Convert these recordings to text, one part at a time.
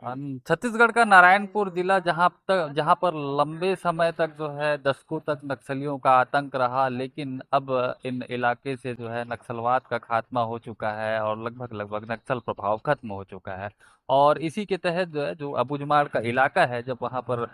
छत्तीसगढ़ का नारायणपुर जिला जहां पर लंबे समय तक जो है दशकों तक नक्सलियों का आतंक रहा, लेकिन अब इन इलाके से जो है नक्सलवाद का खात्मा हो चुका है और लगभग लगभग नक्सल प्रभाव खत्म हो चुका है। और इसी के तहत जो है जो अबूझमाड़ का इलाका है, जब वहां पर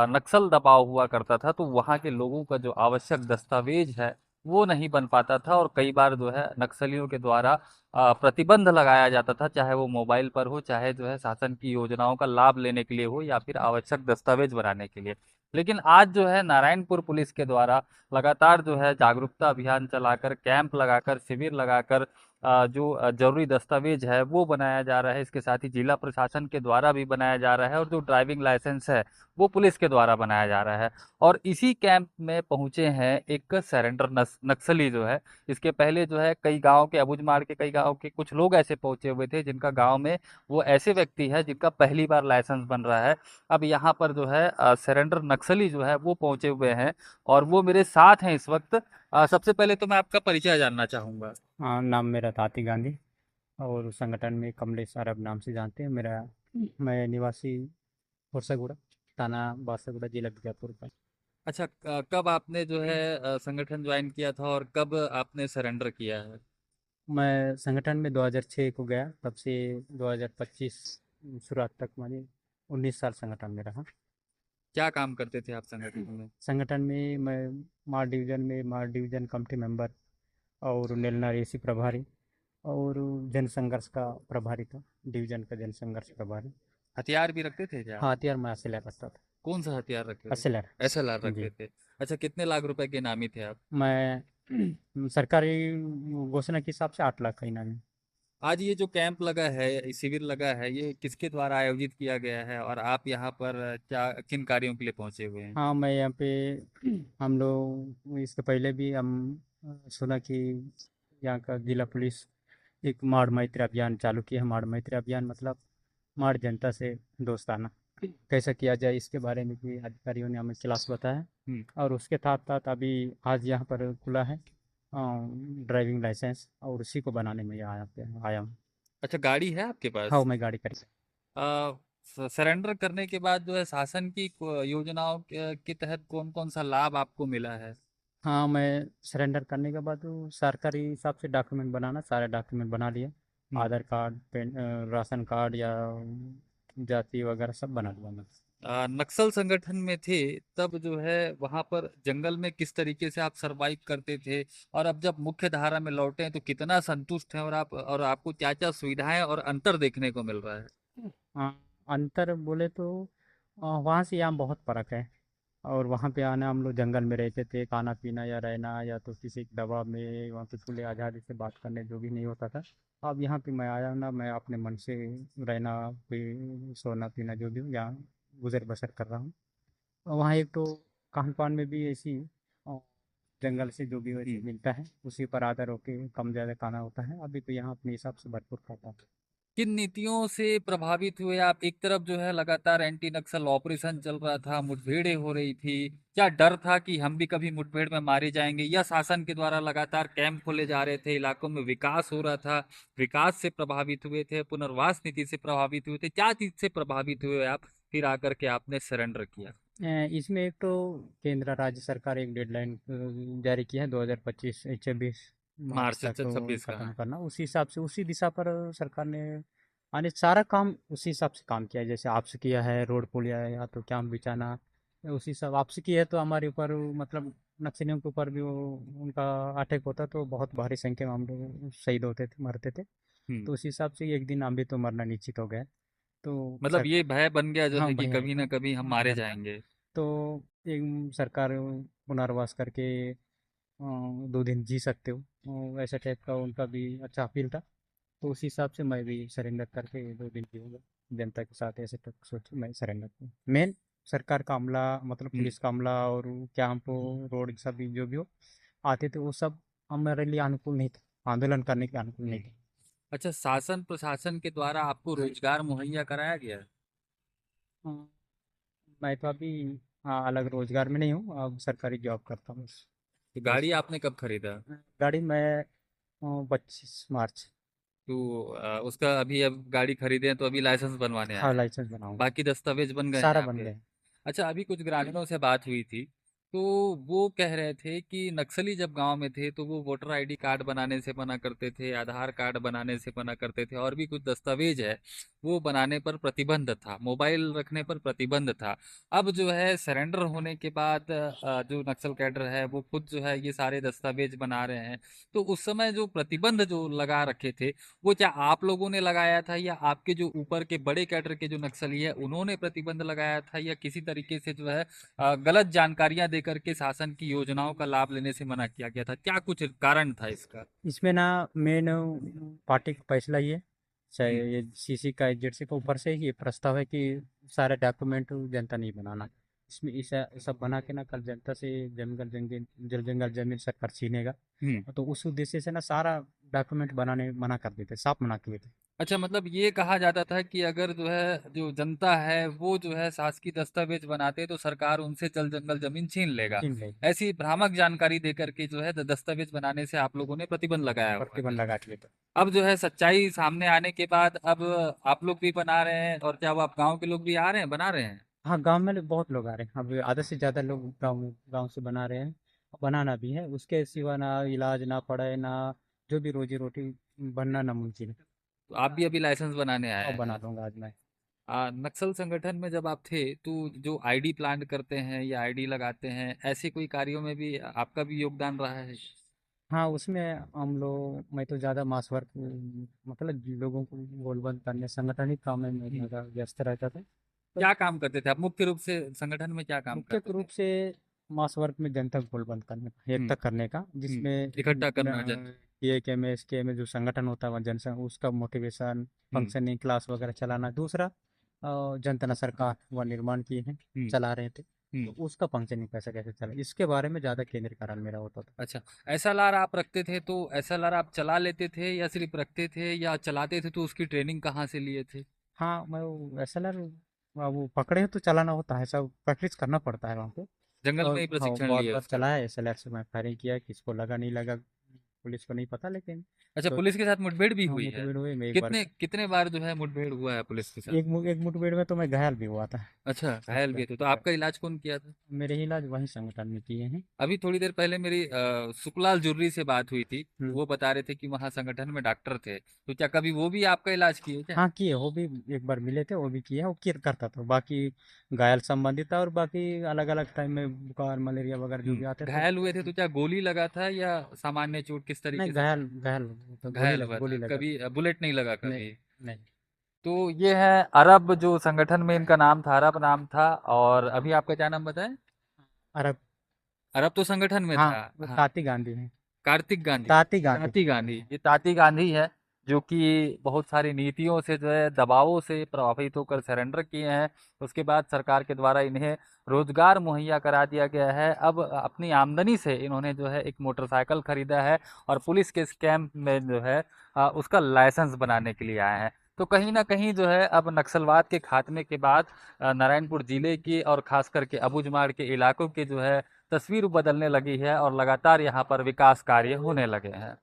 नक्सल दबाव हुआ करता था तो वहां के लोगों का जो आवश्यक दस्तावेज है वो नहीं बन पाता था, और कई बार जो है नक्सलियों के द्वारा प्रतिबंध लगाया जाता था, चाहे वो मोबाइल पर हो, चाहे जो है शासन की योजनाओं का लाभ लेने के लिए हो, या फिर आवश्यक दस्तावेज बनाने के लिए। लेकिन आज जो है नारायणपुर पुलिस के द्वारा लगातार जो है जागरूकता अभियान चलाकर, कैंप लगाकर, शिविर लगाकर जो जरूरी दस्तावेज है वो बनाया जा रहा है। इसके साथ ही जिला प्रशासन के द्वारा भी बनाया जा रहा है, और जो ड्राइविंग लाइसेंस है वो पुलिस के द्वारा बनाया जा रहा है। और इसी कैंप में पहुंचे हैं एक सरेंडर नक्सली जो है। इसके पहले जो है कई गांव के, अबूझमाड़ के कई गांव के कुछ लोग ऐसे पहुंचे हुए थे जिनका गांव में वो ऐसे व्यक्ति है जिनका पहली बार लाइसेंस बन रहा है। अब यहाँ पर जो है सरेंडर नक्सली जो है वो पहुंचे हुए हैं, और वो मेरे साथ हैं इस वक्त। सबसे पहले तो मैं आपका परिचय जानना चाहूंगा। हाँ, नाम मेरा ताती गांधी। और उस संगठन में कमलेश अरब नाम से जानते हैं मेरा। मैं निवासी होरसागुड़ा, थाना बासागुड़ा, जिला बीजापुर का। अच्छा, कब आपने जो है संगठन ज्वाइन किया था और कब आपने सरेंडर किया है? मैं संगठन में 2006 को गया, तब से 2025 शुरुआत तक मानी 19 साल संगठन में रहा। क्या काम करते थे आप संगठन में? संगठन में मैं मार डिवीजन कमेटी मेंबर और नेलनार एसी प्रभारी और जनसंघर्ष का प्रभारी था, डिवीजन का जनसंघर्ष प्रभारी। हथियार भी रखते थे क्या? हाँ, हथियार मैं असले रखता था। कौन सा हथियार रखते थे? असलर। एसएलआर रखते जी। थे। अच्छा, कितने लाख रुपए के इनामी थे आप? मैं सरकारी घोषणा के हिसाब से 8 लाख का इनाम है। आज ये जो कैंप लगा है, शिविर लगा है, ये किसके द्वारा आयोजित किया गया है, और आप यहाँ पर क्या किन कार्यों के लिए पहुंचे हुए हैं? हाँ, मैं यहाँ पे हम लोग इसके पहले भी हम सुना कि यहाँ का जिला पुलिस एक माड़ मैत्री अभियान चालू किया है। माड़ मैत्री अभियान मतलब माड़ जनता से दोस्ताना कैसा किया जाए, इसके बारे में भी अधिकारियों ने हमें क्लास बताया। हम्म। और उसके साथ साथ अभी आज यहाँ पर खुला है ड्राइविंग लाइसेंस, और उसी को बनाने में आया हूँ। अच्छा, गाड़ी है आपके हाँ, पास? मैं गाड़ी कर। सरेंडर करने के बाद जो है शासन की योजनाओं के तहत कौन कौन सा लाभ आपको मिला है? हाँ, मैं सरेंडर करने के बाद वो सरकारी हिसाब से डॉक्यूमेंट बनाना, सारे डॉक्यूमेंट बना लिए। हम्म। आधार कार्ड, राशन कार्ड या जाति वगैरह सब बना लिया मैं। नक्सल संगठन में थे तब जो है वहां पर जंगल में किस तरीके से आप सरवाइव करते थे, और अब जब मुख्य धारा में लौटे हैं तो कितना संतुष्ट हैं, और आपको क्या क्या सुविधाएं और अंतर देखने को मिल रहा है? हाँ, अंतर बोले तो वहाँ से यहाँ बहुत फर्क है। और वहाँ पे आना, हम लोग जंगल में रहते थे, खाना पीना या रहना या तो किसी के दबाव में वहाँ पे खुले आज़ादी से बात करने जो भी नहीं होता था। अब यहाँ पे मैं आया ना, मैं अपने मन से रहना, सोना पीना जो भी हूँ यहाँ गुजर बसर कर रहा हूँ। और वहाँ एक तो खान पान में भी ऐसी अ, जंगल से जो भी वैसे मिलता है उसी पर आधार होके कम ज़्यादा खाना होता है। अभी तो यहाँ अपने हिसाब से भरपूर खाता हूँ। किन नीतियों से प्रभावित हुए आप? एक तरफ जो है लगातार एंटी नक्सल ऑपरेशन चल रहा था, मुठभेड़ें हो रही थी, क्या डर था कि हम भी कभी मुठभेड़ में मारे जाएंगे, या शासन के द्वारा लगातार कैंप खोले जा रहे थे, इलाकों में विकास हो रहा था, विकास से प्रभावित हुए थे, पुनर्वास नीति से प्रभावित हुए थे, क्या चीज से प्रभावित हुए आप फिर आकर के आपने सरेंडर किया? इसमें एक तो केंद्र राज्य सरकार एक डेडलाइन जारी किया है, 2025 26 मार्च मार्च तक वो 26 का? खत्म करना। उसी हिसाब से उसी दिशा पर सरकार ने आने सारा काम उसी हिसाब से काम किया है। जैसे आपसे किया है रोड पुल या तो कैंप बिछाना, उसी सब आपसे किया है। तो हमारे ऊपर मतलब नक्सलियों के ऊपर भी वो उनका अटैक होता तो बहुत भारी संख्या में हम लोग शहीद होते थे, मरते थे। हम्म। तो उस हिसाब से एक दिन हम भी तो मरना निश्चित हो गया। तो मतलब ये भय बन गया जो हाँ है कि भैया, कभी ना कभी हम मारे डर था। जाएंगे। तो एक सरकार पुनर्वास करके 2 दिन जी सकते हो, ऐसा टाइप का उनका भी अच्छा अपील था। तो उस हिसाब से मैं भी सरेंडर करके 2 दिन जीऊँगा जनता के साथ, ऐसे तक सोच मैं सरेंडर किया। मेन सरकार का अमला मतलब हम्म। पुलिस का अमला और कैंप रोड सभी जो भी हो आते थे, वो सब हमारे लिए अनुकूल नहीं था, आंदोलन करने के अनुकूल नहीं था। अच्छा, शासन प्रशासन के द्वारा आपको रोजगार मुहैया कराया गया? हाँ, मैं तो अभी हाँ अलग रोजगार में नहीं हूँ, अब सरकारी जॉब करता हूँ। तो बस गाड़ी आपने कब खरीदा? गाड़ी मैं 25 मार्च। तो उसका अभी अब गाड़ी खरीदे हैं तो अभी लाइसेंस बनवाने आए हाँ, हैं। लाइसेंस बनाऊंगा। बाकी दस्तावेज बन गए हैं सारा बन आपके? गया है। अच्छा, अभी कुछ ग्रामीणों से बात हुई थी, तो वो कह रहे थे कि नक्सली जब गांव में थे तो वो वोटर आईडी कार्ड बनाने से मना करते थे, आधार कार्ड बनाने से मना करते थे, और भी कुछ दस्तावेज है वो बनाने पर प्रतिबंध था, मोबाइल रखने पर प्रतिबंध था। अब जो है सरेंडर होने के बाद जो नक्सल कैडर है वो खुद जो है ये सारे दस्तावेज बना रहे हैं। तो उस समय जो प्रतिबंध जो लगा रखे थे, वो क्या आप लोगों ने लगाया था, या आपके जो ऊपर के बड़े कैडर के जो नक्सली है उन्होंने प्रतिबंध लगाया था, या किसी तरीके से जो है गलत जानकारियां देकर के शासन की योजनाओं का लाभ लेने से मना किया गया था? क्या कुछ कारण था इसका? इसमें ना मेन पार्टी का फैसला ये, चाहे हम्म। ये सीसी का एजेंसी के ऊपर से ये प्रस्ताव है कि सारे डॉक्यूमेंट जनता नहीं बनाना। इसमें ऐसा सब बना के ना कल जनता से जंगल जमीन सरकार छीनेगा। हम्म। तो उस उद्देश्य से ना सारा डॉक्यूमेंट बनाने मना कर देते, साफ मना किए थे। अच्छा, मतलब ये कहा जाता था कि अगर जो है जो जनता है वो जो है शासकीय दस्तावेज बनाते तो सरकार उनसे जल जंगल जमीन छीन लेगा। छीन ले, ऐसी भ्रामक जानकारी देकर के जो है दस्तावेज बनाने से आप लोगों ने प्रतिबंध लगाया हुआ है। प्रतिबंध लगा दिए थे। अब जो है सच्चाई सामने आने के बाद अब आप लोग भी बना रहे हैं, और क्या वो आप गांव के लोग भी आ रहे हैं बना रहे हैं? हाँ, गांव में बहुत लोग आ रहे हैं, अब आधे से ज़्यादा लोग गांव गांव से बना रहे हैं। बनाना भी है, उसके सिवा ना इलाज ना पढ़ाई ना जो भी रोजी रोटी बनना नामुमकिन है। तो आप भी अभी लाइसेंस बनाने आए अब बना हैं? दूंगा आज मैं। नक्सल संगठन में जब आप थे तो जो आईडी प्लांट करते हैं या आईडी लगाते हैं, ऐसे कोई कार्यों में भी आपका भी योगदान रहा है? हाँ, उसमें हम लोग, मैं तो ज़्यादा मास वर्क, मतलब लोगों को गोलबंद करने संगठनिक काम में मैं हम्म। ज़्यादा व्यस्त रहता था। तो क्या काम करते थे आप मुख्य रूप से, संगठन में क्या काम मुख्य करते थे? रूप से मास वर्क में जनता को गोलबंद करने का, हम्म। एकता करने का, हम्म। जिसमें इकट्ठा करना जन। ए के में एस के में जो संगठन होता है वहाँ जनसंघ, उसका मोटिवेशन, हम्म। फंक्शनिंग क्लास वगैरह चलाना। दूसरा जनता सरकार व निर्माण किए हैं, हम्म। चला रहे थे, तो हम्म। उसका फंक्शनिंग कैसे कैसे चला, इसके बारे में ज़्यादा केंद्रीय कारण मेरा होता था। अच्छा, एसएलआर आप रखते थे तो एसएलआर आप चला लेते थे या सिर्फ रखते थे, या चलाते थे तो उसकी ट्रेनिंग कहाँ से लिए थे? हाँ, मैं वो एसएलआर, वो पकड़े हैं तो चलाना होता है, सब प्रैक्टिस करना पड़ता है वहाँ पे। जंगल में और ही हाँ, प्रशिक्षण बहुत लिए बार उसका? चलाया है, एसएलआर से मैं फायरिंग किया, किसको लगा नहीं लगा पुलिस को नहीं पता, लेकिन अच्छा, तो पुलिस के साथ मुठभेड़ भी हाँ, हुई है? मुठभेड़ हुई में एक बार। कितने कितने बार जो है मुठभेड़ हुआ है पुलिस के साथ? एक मुठभेड़ में तो मैं घायल भी हुआ था। अच्छा, घायल भी थे तो आपका इलाज कौन किया था? मेरे ही इलाज वहीं संगठन में किए हैं। अभी थोड़ी देर पहले मेरी सुखलाल जुर्री से बात हुई थी, तो हम्म। वो बता रहे थे कि वहाँ संगठन में डॉक्टर थे, तो क्या कभी वो भी आपका इलाज किए क्या? हाँ, किए, वो भी एक बार मिले थे, वो भी किया, वो किर करता था, बाकी घायल संबंधित था, और बाकी अलग अलग टाइम में बुखार मलेरिया वगैरह जो भी आते थे। घायल हुए थे तो क्या गोली लगा था या सामान्य चोट, किस नहीं, तरीके से? घायल घायल, तो घायल हुआ था, गोली लगा। कभी बुलेट नहीं लगा नहीं, कभी? नहीं। तो ये है अरब, जो संगठन में इनका नाम था, अरब नाम था। और अभी आपका क्या नाम बताएं? अरब। अरब तो संगठन में हाँ, था। वो हाँ। ताती गांधी है। कार्तिक गांधी। ताती गांधी। ताती गांधी, ये ताती गांधी है, जो कि बहुत सारी नीतियों से जो है दबावों से प्रभावित होकर सरेंडर किए हैं। उसके बाद सरकार के द्वारा इन्हें रोजगार मुहैया करा दिया गया है। अब अपनी आमदनी से इन्होंने जो है एक मोटरसाइकिल खरीदा है, और पुलिस के स्कैम में जो है उसका लाइसेंस बनाने के लिए आए हैं। तो कहीं ना कहीं जो है अब नक्सलवाद के खात्मे के बाद नारायणपुर जिले की और खास करके अबूझमाड़ के इलाकों की जो है तस्वीर बदलने लगी है, और लगातार यहाँ पर विकास कार्य होने लगे हैं।